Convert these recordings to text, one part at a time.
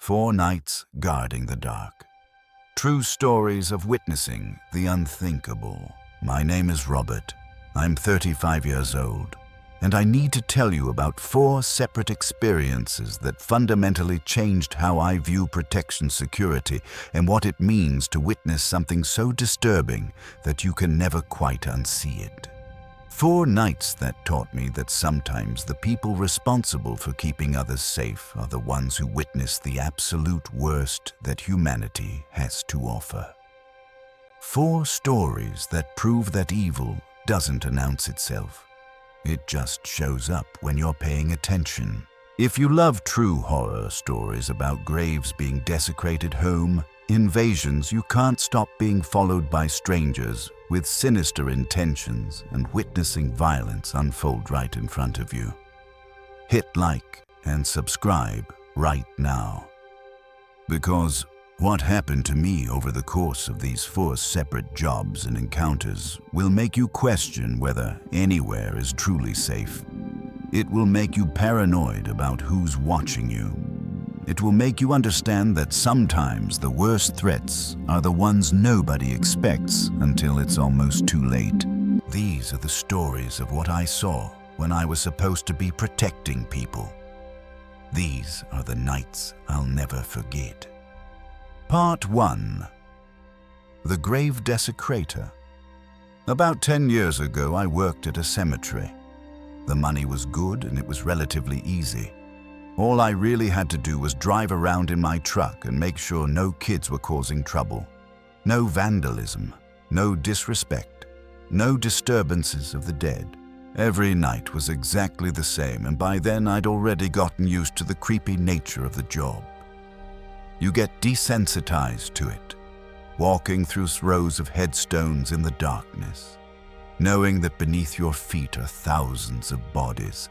4 Nights Guarding the Dark. True stories of witnessing the unthinkable. My name is Robert. I'm 35 years old, and I need to tell you about 4 separate experiences that fundamentally changed how I view protection security and what it means to witness something so disturbing that you can never quite unsee it. 4 nights that taught me that sometimes the people responsible for keeping others safe are the ones who witness the absolute worst that humanity has to offer. 4 stories that prove that evil doesn't announce itself. It just shows up when you're paying attention. If you love true horror stories about graves being desecrated home, invasions you can't stop being followed by strangers with sinister intentions and witnessing violence unfold right in front of you, hit like and subscribe right now. Because what happened to me over the course of these 4 separate jobs and encounters will make you question whether anywhere is truly safe. It will make you paranoid about who's watching you. It will make you understand that sometimes the worst threats are the ones nobody expects until it's almost too late. These are the stories of what I saw when I was supposed to be protecting people. These are the nights I'll never forget. Part 1. The Grave Desecrator. About 10 years ago, I worked at a cemetery. The money was good and it was relatively easy. All I really had to do was drive around in my truck and make sure no kids were causing trouble. No vandalism, no disrespect, no disturbances of the dead. Every night was exactly the same, and by then I'd already gotten used to the creepy nature of the job. You get desensitized to it, walking through rows of headstones in the darkness, knowing that beneath your feet are thousands of bodies,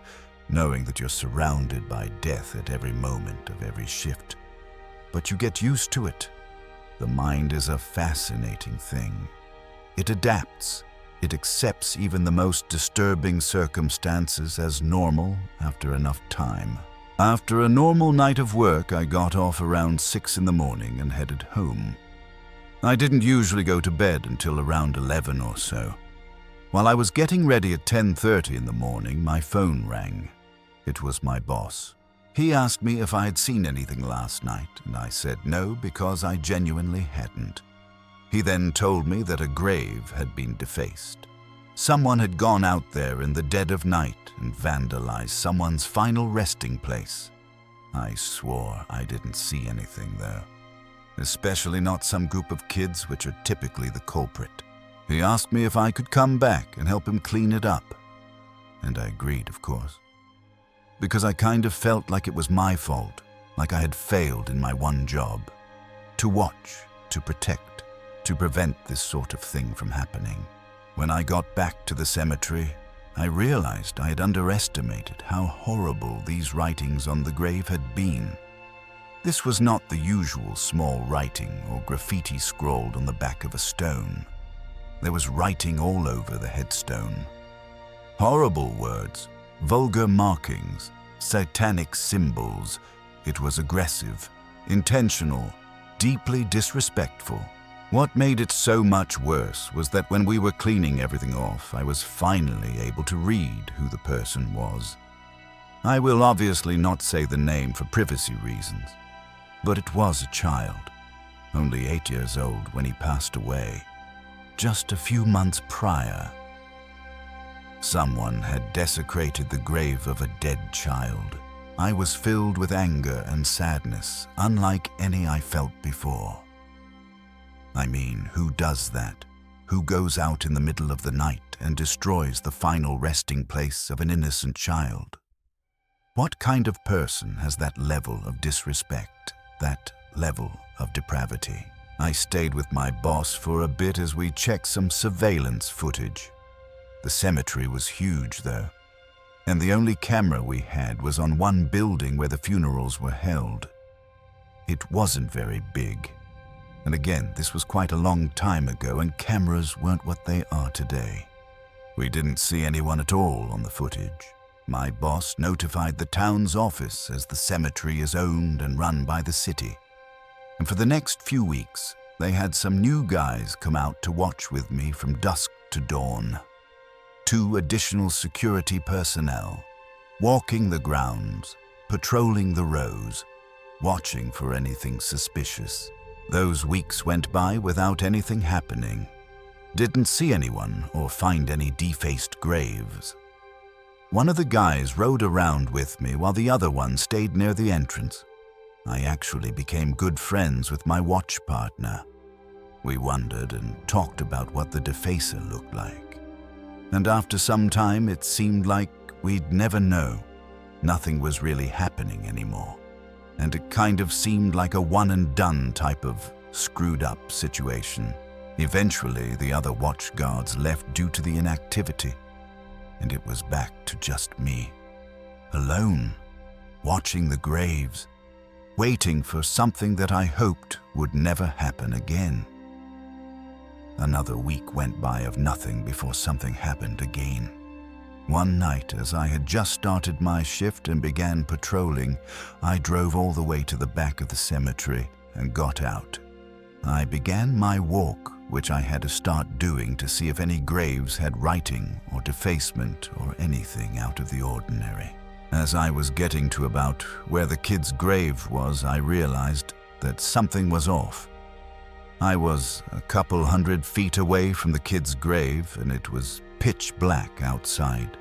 knowing that you're surrounded by death at every moment of every shift. But you get used to it. The mind is a fascinating thing. It adapts. It accepts even the most disturbing circumstances as normal after enough time. After a normal night of work, I got off around 6 in the morning and headed home. I didn't usually go to bed until around 11 or so. While I was getting ready at 10:30 in the morning, my phone rang. It was my boss. He asked me if I had seen anything last night, and I said no because I genuinely hadn't. He then told me that a grave had been defaced. Someone had gone out there in the dead of night and vandalized someone's final resting place. I swore I didn't see anything though, especially not some group of kids which are typically the culprit. He asked me if I could come back and help him clean it up, and I agreed, of course. Because I kind of felt like it was my fault, like I had failed in my one job. To watch, to protect, to prevent this sort of thing from happening. When I got back to the cemetery, I realized I had underestimated how horrible these writings on the grave had been. This was not the usual small writing or graffiti scrawled on the back of a stone. There was writing all over the headstone. Horrible words. Vulgar markings, satanic symbols. It was aggressive, intentional, deeply disrespectful. What made it so much worse was that when we were cleaning everything off, I was finally able to read who the person was. I will obviously not say the name for privacy reasons, but it was a child, only 8 years old when he passed away, just a few months prior. Someone had desecrated the grave of a dead child. I was filled with anger and sadness, unlike any I felt before. I mean, who does that? Who goes out in the middle of the night and destroys the final resting place of an innocent child? What kind of person has that level of disrespect, that level of depravity? I stayed with my boss for a bit as we checked some surveillance footage. The cemetery was huge though, and the only camera we had was on one building where the funerals were held. It wasn't very big, and again, this was quite a long time ago and cameras weren't what they are today. We didn't see anyone at all on the footage. My boss notified the town's office, as the cemetery is owned and run by the city. And for the next few weeks, they had some new guys come out to watch with me from dusk to dawn. 2 additional security personnel, walking the grounds, patrolling the rows, watching for anything suspicious. Those weeks went by without anything happening. Didn't see anyone or find any defaced graves. One of the guys rode around with me while the other one stayed near the entrance. I actually became good friends with my watch partner. We wondered and talked about what the defacer looked like. And after some time, it seemed like we'd never know. Nothing was really happening anymore. And it kind of seemed like a one-and-done type of screwed-up situation. Eventually, the other watch guards left due to the inactivity, and it was back to just me, alone, watching the graves, waiting for something that I hoped would never happen again. Another week went by of nothing before something happened again. One night, as I had just started my shift and began patrolling, I drove all the way to the back of the cemetery and got out. I began my walk, which I had to start doing to see if any graves had writing or defacement or anything out of the ordinary. As I was getting to about where the kid's grave was, I realized that something was off. I was a couple 100 feet away from the kid's grave, and it was pitch black outside.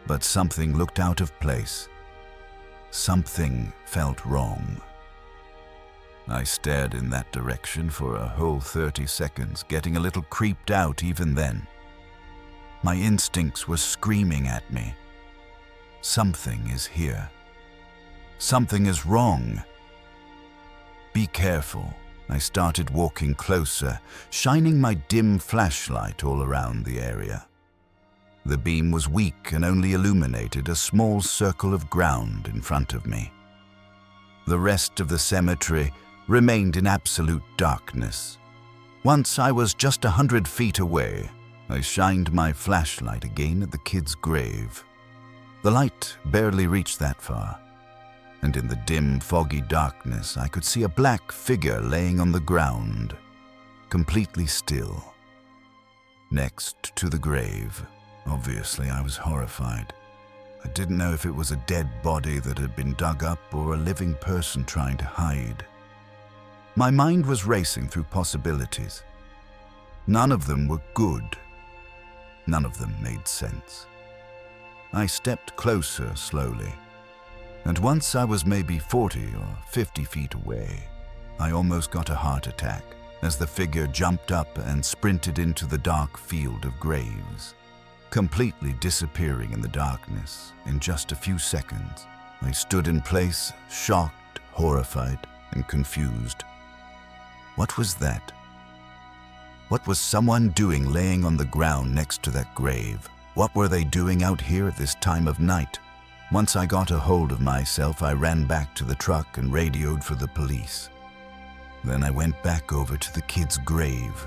But something looked out of place. Something felt wrong. I stared in that direction for a whole 30 seconds, getting a little creeped out even then. My instincts were screaming at me. Something is here. Something is wrong. Be careful. I started walking closer, shining my dim flashlight all around the area. The beam was weak and only illuminated a small circle of ground in front of me. The rest of the cemetery remained in absolute darkness. Once I was just 100 feet away, I shined my flashlight again at the kid's grave. The light barely reached that far, and in the dim, foggy darkness, I could see a black figure laying on the ground, completely still, next to the grave. Obviously, I was horrified. I didn't know if it was a dead body that had been dug up or a living person trying to hide. My mind was racing through possibilities. None of them were good. None of them made sense. I stepped closer slowly, and once I was maybe 40 or 50 feet away, I almost got a heart attack as the figure jumped up and sprinted into the dark field of graves, completely disappearing in the darkness in just a few seconds. I stood in place, shocked, horrified, and confused. What was that? What was someone doing laying on the ground next to that grave? What were they doing out here at this time of night? Once I got a hold of myself, I ran back to the truck and radioed for the police. Then I went back over to the kid's grave.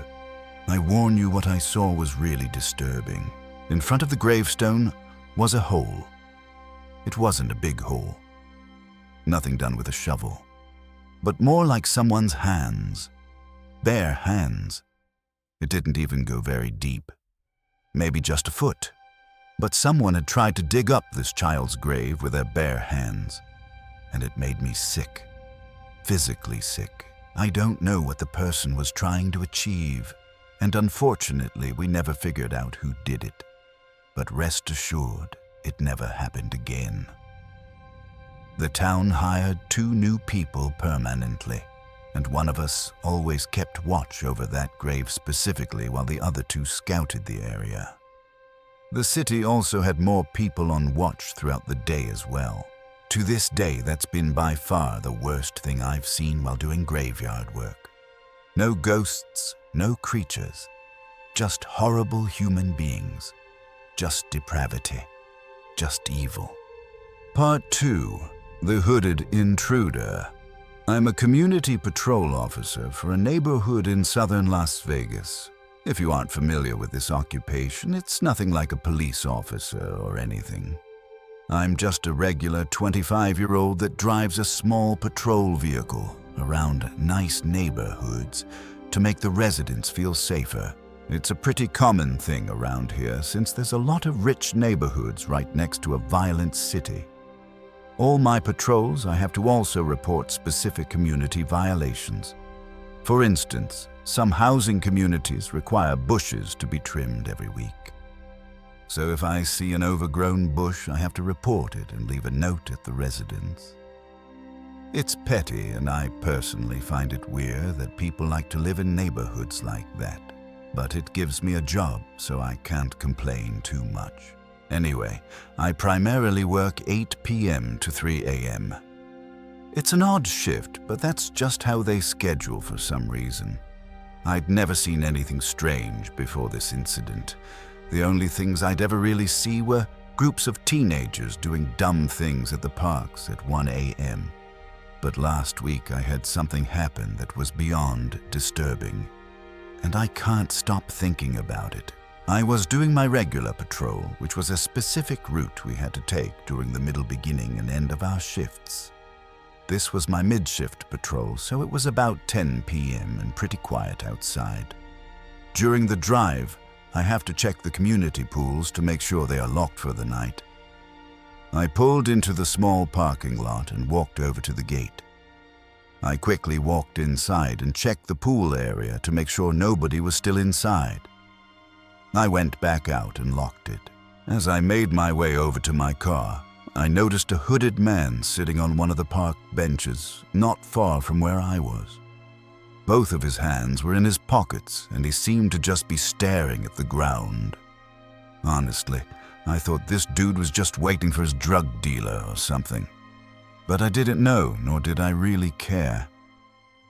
I warn you, what I saw was really disturbing. In front of the gravestone was a hole. It wasn't a big hole. Nothing done with a shovel, but more like someone's hands. Bare hands. It didn't even go very deep. Maybe just a foot. But someone had tried to dig up this child's grave with their bare hands, and it made me sick. Physically sick. I don't know what the person was trying to achieve, and unfortunately we never figured out who did it. But rest assured, it never happened again. The town hired 2 new people permanently, and one of us always kept watch over that grave specifically while the other 2 scouted the area. The city also had more people on watch throughout the day as well. To this day, that's been by far the worst thing I've seen while doing graveyard work. No ghosts, no creatures, just horrible human beings, just depravity, just evil. Part 2. The Hooded Intruder. I'm a community patrol officer for a neighborhood in southern Las Vegas. If you aren't familiar with this occupation, it's nothing like a police officer or anything. I'm just a regular 25-year-old that drives a small patrol vehicle around nice neighborhoods to make the residents feel safer. It's a pretty common thing around here since there's a lot of rich neighborhoods right next to a violent city. All my patrols, I have to also report specific community violations. For instance, some housing communities require bushes to be trimmed every week. So if I see an overgrown bush, I have to report it and leave a note at the residence. It's petty, and I personally find it weird that people like to live in neighborhoods like that. But it gives me a job, so I can't complain too much. Anyway, I primarily work 8 p.m. to 3 a.m. It's an odd shift, but that's just how they schedule for some reason. I'd never seen anything strange before this incident. The only things I'd ever really see were groups of teenagers doing dumb things at the parks at 1 a.m. But last week I had something happen that was beyond disturbing. And I can't stop thinking about it. I was doing my regular patrol, which was a specific route we had to take during the middle, beginning, and end of our shifts. This was my mid-shift patrol, so it was about 10 p.m. and pretty quiet outside. During the drive, I have to check the community pools to make sure they are locked for the night. I pulled into the small parking lot and walked over to the gate. I quickly walked inside and checked the pool area to make sure nobody was still inside. I went back out and locked it. As I made my way over to my car, I noticed a hooded man sitting on one of the park benches not far from where I was. Both of his hands were in his pockets, and he seemed to just be staring at the ground. Honestly, I thought this dude was just waiting for his drug dealer or something. But I didn't know, nor did I really care.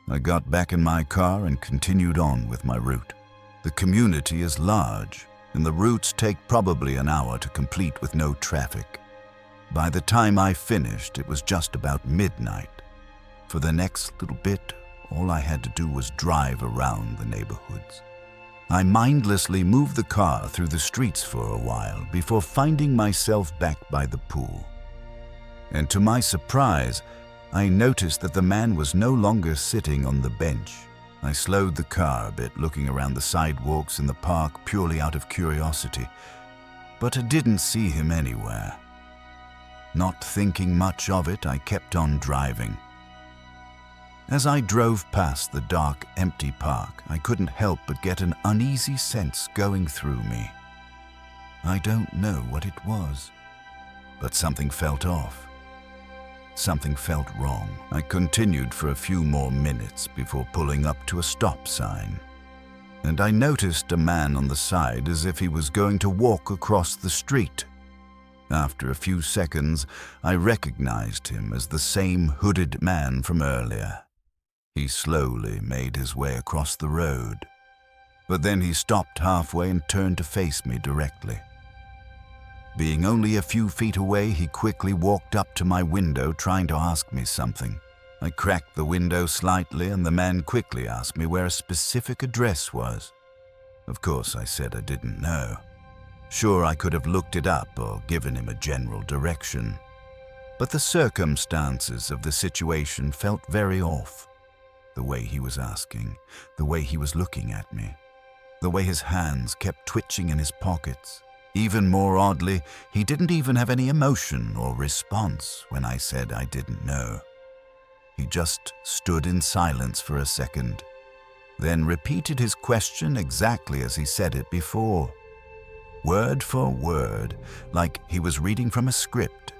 I got back in my car and continued on with my route. The community is large, and the routes take probably an hour to complete with no traffic. By the time I finished, it was just about midnight. For the next little bit, all I had to do was drive around the neighborhoods. I mindlessly moved the car through the streets for a while before finding myself back by the pool. And to my surprise, I noticed that the man was no longer sitting on the bench. I slowed the car a bit, looking around the sidewalks in the park purely out of curiosity, but I didn't see him anywhere. Not thinking much of it, I kept on driving. As I drove past the dark, empty park, I couldn't help but get an uneasy sense going through me. I don't know what it was, but something felt off. Something felt wrong. I continued for a few more minutes before pulling up to a stop sign, and I noticed a man on the side as if he was going to walk across the street. After a few seconds, I recognized him as the same hooded man from earlier. He slowly made his way across the road, but then he stopped halfway and turned to face me directly. Being only a few feet away, he quickly walked up to my window trying to ask me something. I cracked the window slightly, and the man quickly asked me where a specific address was. Of course, I said I didn't know. Sure, I could have looked it up or given him a general direction, but the circumstances of the situation felt very off. The way he was asking, the way he was looking at me, the way his hands kept twitching in his pockets. Even more oddly, he didn't even have any emotion or response when I said I didn't know. He just stood in silence for a second, then repeated his question exactly as he said it before, word for word, like he was reading from a script.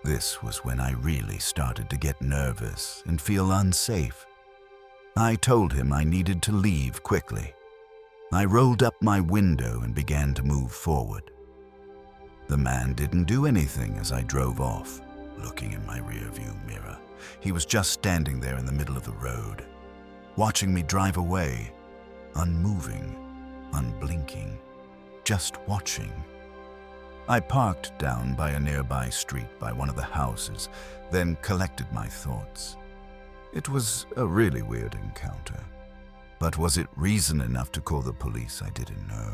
This was when I really started to get nervous and feel unsafe. I told him I needed to leave quickly. I rolled up my window and began to move forward. The man didn't do anything as I drove off, looking in my rearview mirror. He was just standing there in the middle of the road, watching me drive away, unmoving, unblinking, just watching. I parked down by a nearby street by one of the houses, then collected my thoughts. It was a really weird encounter. But was it reason enough to call the police? I didn't know.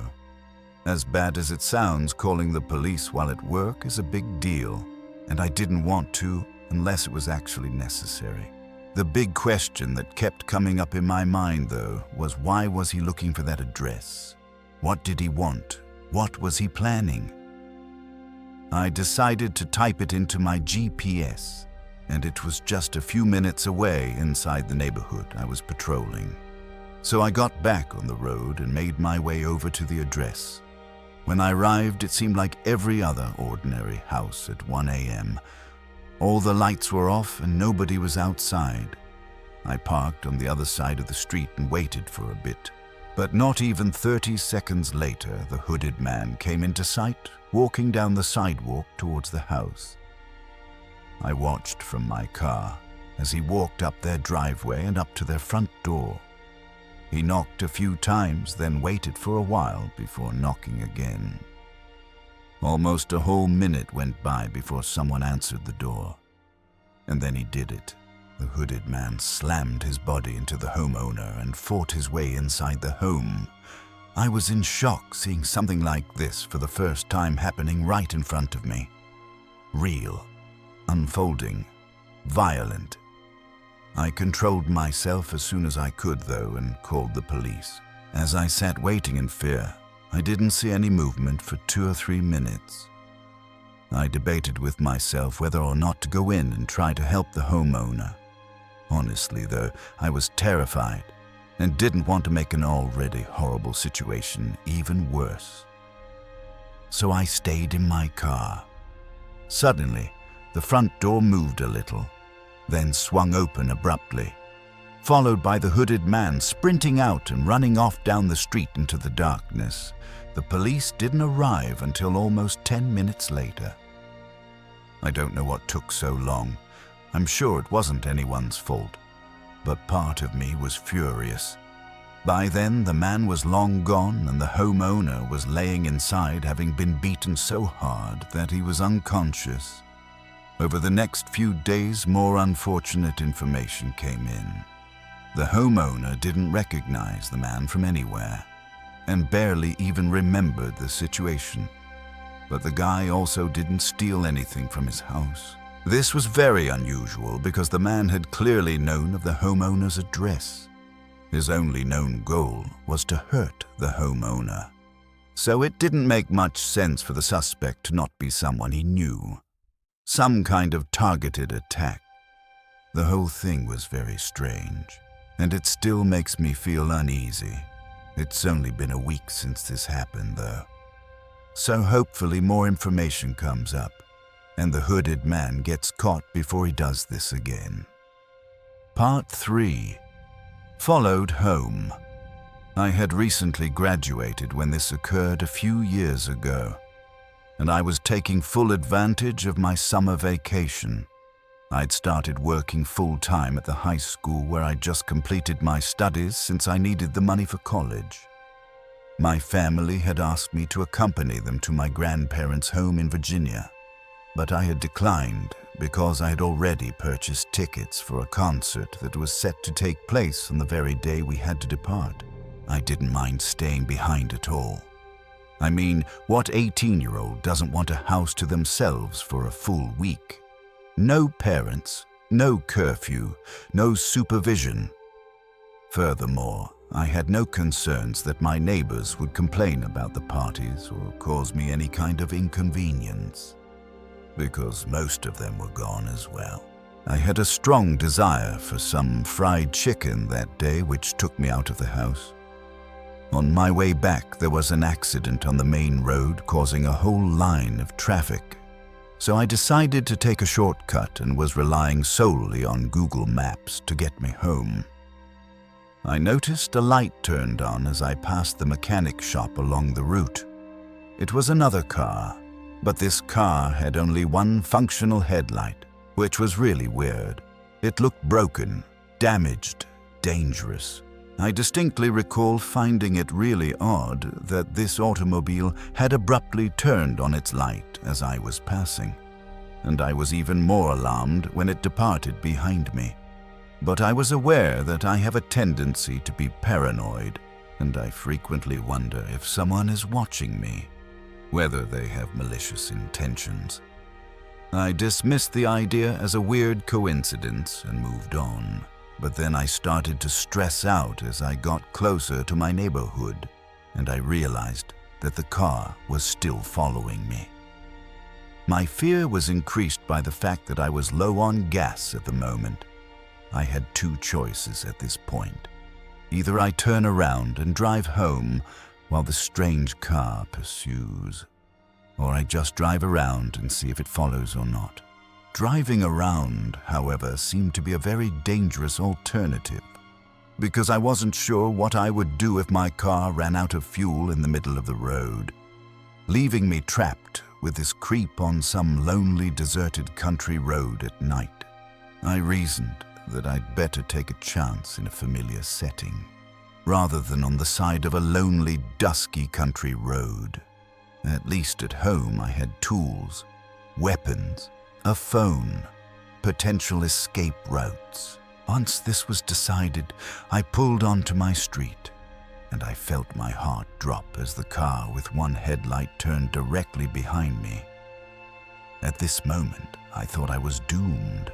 As bad as it sounds, calling the police while at work is a big deal, and I didn't want to unless it was actually necessary. The big question that kept coming up in my mind, though, was why was he looking for that address? What did he want? What was he planning? I decided to type it into my GPS, and it was just a few minutes away inside the neighborhood I was patrolling. So I got back on the road and made my way over to the address. When I arrived, it seemed like every other ordinary house at 1 a.m. All the lights were off and nobody was outside. I parked on the other side of the street and waited for a bit. But not even 30 seconds later, the hooded man came into sight, walking down the sidewalk towards the house. I watched from my car as he walked up their driveway and up to their front door. He knocked a few times, then waited for a while before knocking again. Almost a whole minute went by before someone answered the door. And then he did it. The hooded man slammed his body into the homeowner and fought his way inside the home. I was in shock seeing something like this for the first time happening right in front of me. Real, unfolding, violent. I controlled myself as soon as I could, though, and called the police. As I sat waiting in fear, I didn't see any movement for 2 or 3 minutes. I debated with myself whether or not to go in and try to help the homeowner. Honestly, though, I was terrified and didn't want to make an already horrible situation even worse. So I stayed in my car. Suddenly, the front door moved a little, then swung open abruptly, followed by the hooded man sprinting out and running off down the street into the darkness. The police didn't arrive until almost 10 minutes later. I don't know what took so long. I'm sure it wasn't anyone's fault, but part of me was furious. By then, the man was long gone and the homeowner was laying inside, having been beaten so hard that he was unconscious. Over the next few days, more unfortunate information came in. The homeowner didn't recognize the man from anywhere and barely even remembered the situation. But the guy also didn't steal anything from his house. This was very unusual because the man had clearly known of the homeowner's address. His only known goal was to hurt the homeowner. So it didn't make much sense for the suspect to not be someone he knew. Some kind of targeted attack. The whole thing was very strange, and it still makes me feel uneasy. It's only been a week since this happened, though. So hopefully more information comes up, and the hooded man gets caught before he does this again. Part 3. Followed home. I had recently graduated when this occurred a few years ago, and I was taking full advantage of my summer vacation. I'd started working full-time at the high school where I'd just completed my studies since I needed the money for college. My family had asked me to accompany them to my grandparents' home in Virginia, but I had declined because I had already purchased tickets for a concert that was set to take place on the very day we had to depart. I didn't mind staying behind at all. I mean, what 18-year-old doesn't want a house to themselves for a full week? No parents, no curfew, no supervision. Furthermore, I had no concerns that my neighbors would complain about the parties or cause me any kind of inconvenience, because most of them were gone as well. I had a strong desire for some fried chicken that day, which took me out of the house. On my way back, there was an accident on the main road causing a whole line of traffic. So I decided to take a shortcut and was relying solely on Google Maps to get me home. I noticed a light turned on as I passed the mechanic shop along the route. It was another car, but this car had only one functional headlight, which was really weird. It looked broken, damaged, dangerous. I distinctly recall finding it really odd that this automobile had abruptly turned on its light as I was passing, and I was even more alarmed when it departed behind me. But I was aware that I have a tendency to be paranoid, and I frequently wonder if someone is watching me, whether they have malicious intentions. I dismissed the idea as a weird coincidence and moved on, but then I started to stress out as I got closer to my neighborhood, and I realized that the car was still following me. My fear was increased by the fact that I was low on gas at the moment. I had two choices at this point. Either I turn around and drive home while the strange car pursues, or I just drive around and see if it follows or not. Driving around, however, seemed to be a very dangerous alternative, because I wasn't sure what I would do if my car ran out of fuel in the middle of the road, leaving me trapped with this creep on some lonely, deserted country road at night. I reasoned that I'd better take a chance in a familiar setting, rather than on the side of a lonely, dusky country road. At least at home I had tools, weapons, a phone, potential escape routes. Once this was decided, I pulled onto my street, and I felt my heart drop as the car with one headlight turned directly behind me. At this moment, I thought I was doomed.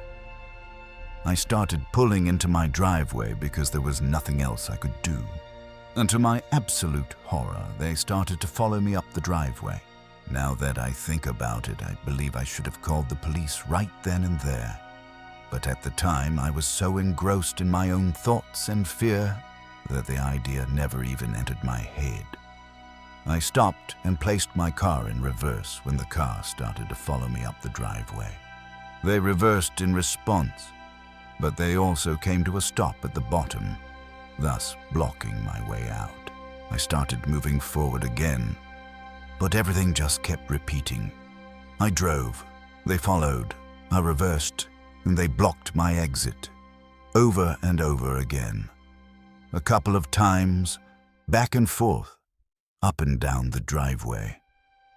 I started pulling into my driveway because there was nothing else I could do. And to my absolute horror, they started to follow me up the driveway. Now that I think about it, I believe I should have called the police right then and there. But at the time, I was so engrossed in my own thoughts and fear that the idea never even entered my head. I stopped and placed my car in reverse when the car started to follow me up the driveway. They reversed in response, but they also came to a stop at the bottom, thus blocking my way out. I started moving forward again, but everything just kept repeating. I drove, they followed, I reversed, and they blocked my exit, over and over again. A couple of times, back and forth, up and down the driveway.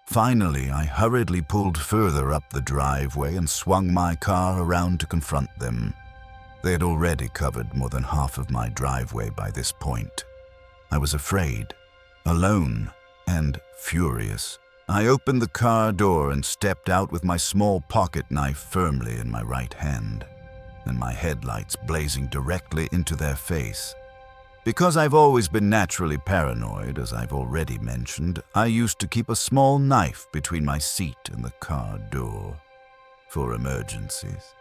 Finally, I hurriedly pulled further up the driveway and swung my car around to confront them. They had already covered more than half of my driveway by this point. I was afraid, alone, and furious. I opened the car door and stepped out with my small pocket knife firmly in my right hand, and my headlights blazing directly into their face. Because I've always been naturally paranoid, as I've already mentioned, I used to keep a small knife between my seat and the car door for emergencies.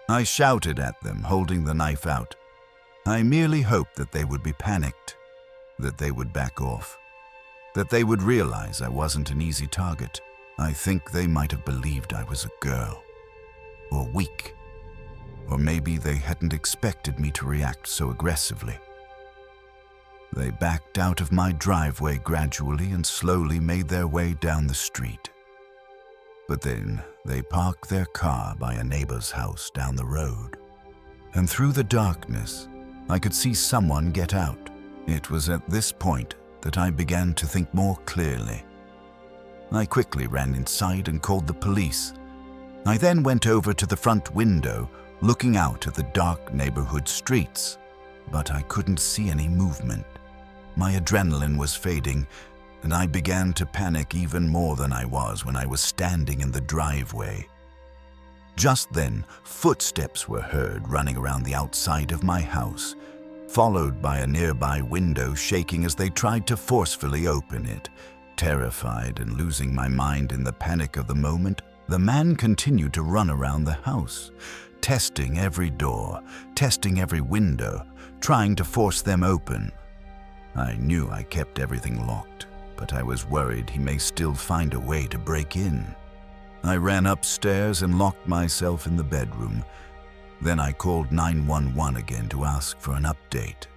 I shouted at them, holding the knife out. I merely hoped that they would be panicked, that they would back off, that they would realize I wasn't an easy target. I think they might have believed I was a girl, or weak, or maybe they hadn't expected me to react so aggressively. They backed out of my driveway gradually and slowly made their way down the street. But then they parked their car by a neighbor's house down the road. And through the darkness, I could see someone get out. It was at this point that I began to think more clearly. I quickly ran inside and called the police. I then went over to the front window, looking out at the dark neighborhood streets, but I couldn't see any movement. My adrenaline was fading, and I began to panic even more than I was when I was standing in the driveway. Just then, footsteps were heard running around the outside of my house, followed by a nearby window shaking as they tried to forcefully open it. Terrified and losing my mind in the panic of the moment, the man continued to run around the house, testing every door, testing every window, trying to force them open. I knew I kept everything locked, but I was worried he may still find a way to break in. I ran upstairs and locked myself in the bedroom. Then I called 911 again to ask for an update.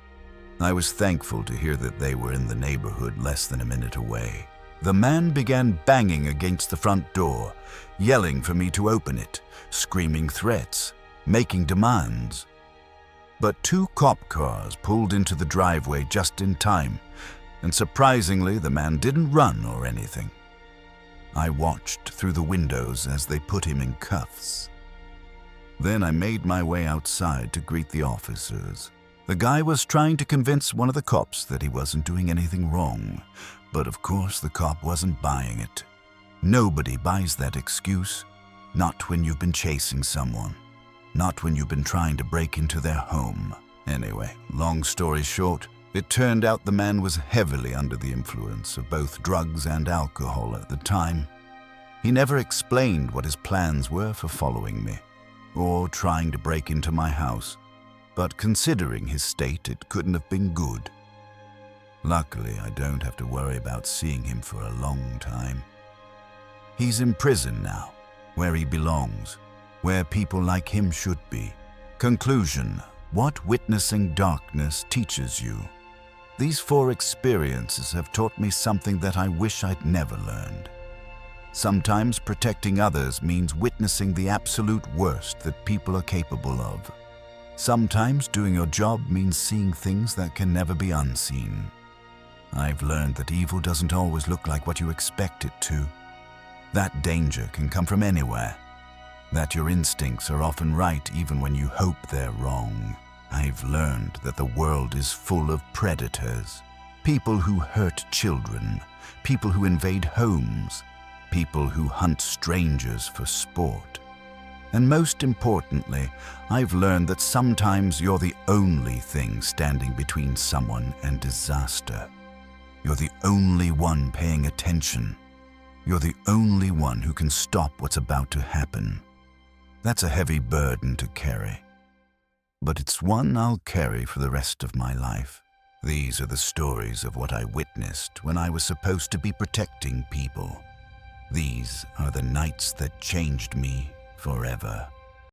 I was thankful to hear that they were in the neighborhood less than a minute away. The man began banging against the front door, yelling for me to open it, screaming threats, making demands. But 2 cop cars pulled into the driveway just in time, and surprisingly, the man didn't run or anything. I watched through the windows as they put him in cuffs. Then I made my way outside to greet the officers. The guy was trying to convince one of the cops that he wasn't doing anything wrong, but of course the cop wasn't buying it. Nobody buys that excuse, not when you've been chasing someone, not when you've been trying to break into their home. Anyway, long story short, it turned out the man was heavily under the influence of both drugs and alcohol at the time. He never explained what his plans were for following me, or trying to break into my house, but considering his state, it couldn't have been good. Luckily, I don't have to worry about seeing him for a long time. He's in prison now, where he belongs, where people like him should be. Conclusion: what witnessing darkness teaches you. These 4 experiences have taught me something that I wish I'd never learned. Sometimes protecting others means witnessing the absolute worst that people are capable of. Sometimes doing your job means seeing things that can never be unseen. I've learned that evil doesn't always look like what you expect it to. That danger can come from anywhere. That your instincts are often right even when you hope they're wrong. I've learned that the world is full of predators. People who hurt children, people who invade homes, people who hunt strangers for sport. And most importantly, I've learned that sometimes you're the only thing standing between someone and disaster. You're the only one paying attention. You're the only one who can stop what's about to happen. That's a heavy burden to carry, but it's one I'll carry for the rest of my life. These are the stories of what I witnessed when I was supposed to be protecting people. These are the nights that changed me forever.